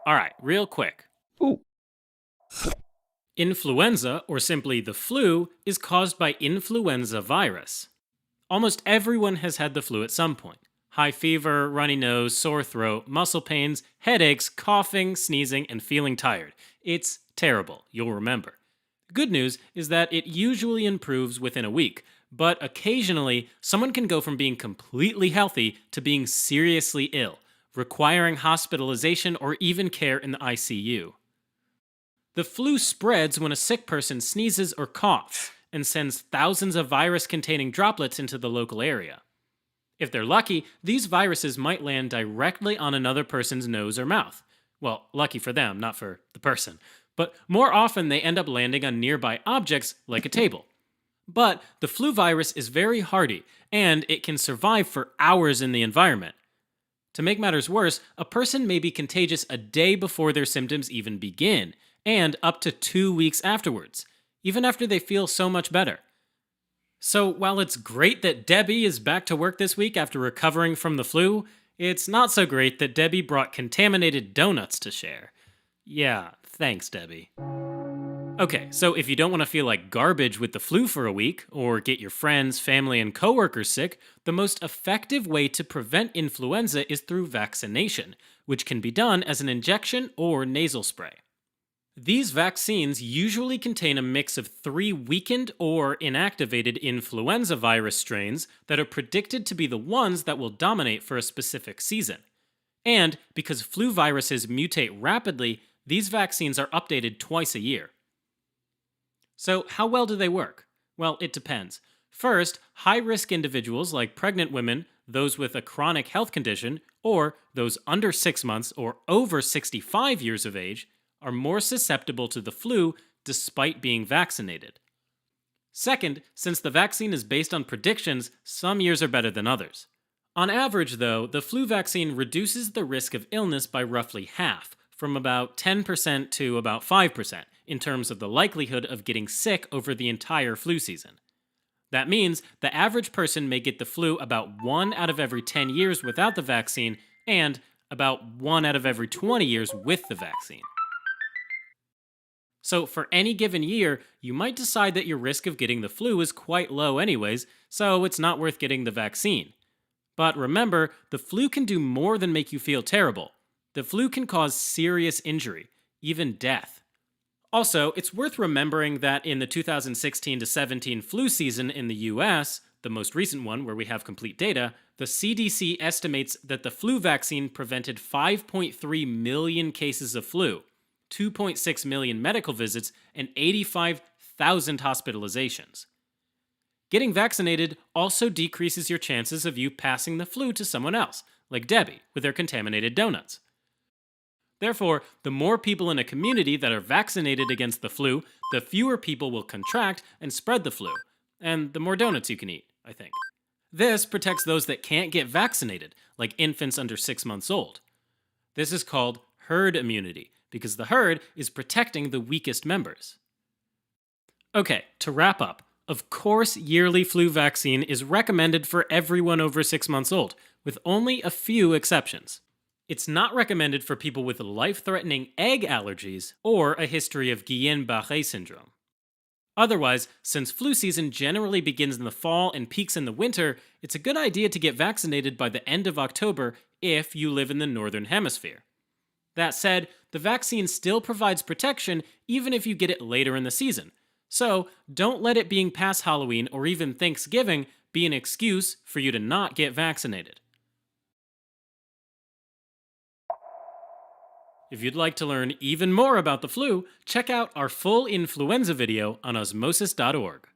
Alright, real quick. Ooh. Influenza, or simply the flu, is caused by influenza virus. Almost everyone has had the flu at some point. High fever, runny nose, sore throat, muscle pains, headaches, coughing, sneezing, and feeling tired. It's terrible, you'll remember. The good news is that it usually improves within a week, but occasionally someone can go from being completely healthy to being seriously ill, requiring hospitalization or even care in the ICU. The flu spreads when a sick person sneezes or coughs and sends thousands of virus containing droplets into the local area. If they're lucky, these viruses might land directly on another person's nose or mouth. Well, lucky for them, not for the person. But more often they end up landing on nearby objects like a table. But the flu virus is very hardy, and it can survive for hours in the environment. To make matters worse, a person may be contagious a day before their symptoms even begin, and up to 2 weeks afterwards, even after they feel so much better. So while it's great that Debbie is back to work this week after recovering from the flu, it's not so great that Debbie brought contaminated donuts to share. Yeah, thanks, Debbie. Okay, so if you don't want to feel like garbage with the flu for a week, or get your friends, family, and coworkers sick, the most effective way to prevent influenza is through vaccination, which can be done as an injection or nasal spray. These vaccines usually contain a mix of 3 weakened or inactivated influenza virus strains that are predicted to be the ones that will dominate for a specific season. And because flu viruses mutate rapidly, these vaccines are updated twice a year. So, how well do they work? Well, it depends. First, high-risk individuals like pregnant women, those with a chronic health condition, or those under 6 months or over 65 years of age, are more susceptible to the flu despite being vaccinated. Second, since the vaccine is based on predictions, some years are better than others. On average, though, the flu vaccine reduces the risk of illness by roughly half, from about 10% to about 5%, in terms of the likelihood of getting sick over the entire flu season. That means the average person may get the flu about 1 out of every 10 years without the vaccine, and about 1 out of every 20 years with the vaccine. So for any given year, you might decide that your risk of getting the flu is quite low anyways, so it's not worth getting the vaccine. But remember, the flu can do more than make you feel terrible. The flu can cause serious injury, even death. Also, it's worth remembering that in the 2016 to 17 flu season in the US, the most recent one where we have complete data, the CDC estimates that the flu vaccine prevented 5.3 million cases of flu, 2.6 million medical visits, and 85,000 hospitalizations. Getting vaccinated also decreases your chances of you passing the flu to someone else, like Debbie with her contaminated donuts. Therefore, the more people in a community that are vaccinated against the flu, the fewer people will contract and spread the flu, and the more donuts you can eat, I think. This protects those that can't get vaccinated, like infants under 6 months old. This is called herd immunity, because the herd is protecting the weakest members. Okay, to wrap up, of course yearly flu vaccine is recommended for everyone over 6 months old, with only a few exceptions. It's not recommended for people with life-threatening egg allergies or a history of Guillain-Barré syndrome. Otherwise, since flu season generally begins in the fall and peaks in the winter, it's a good idea to get vaccinated by the end of October if you live in the northern hemisphere. That said, the vaccine still provides protection even if you get it later in the season. So, don't let it being past Halloween or even Thanksgiving be an excuse for you to not get vaccinated. If you'd like to learn even more about the flu, check out our full influenza video on osmosis.org.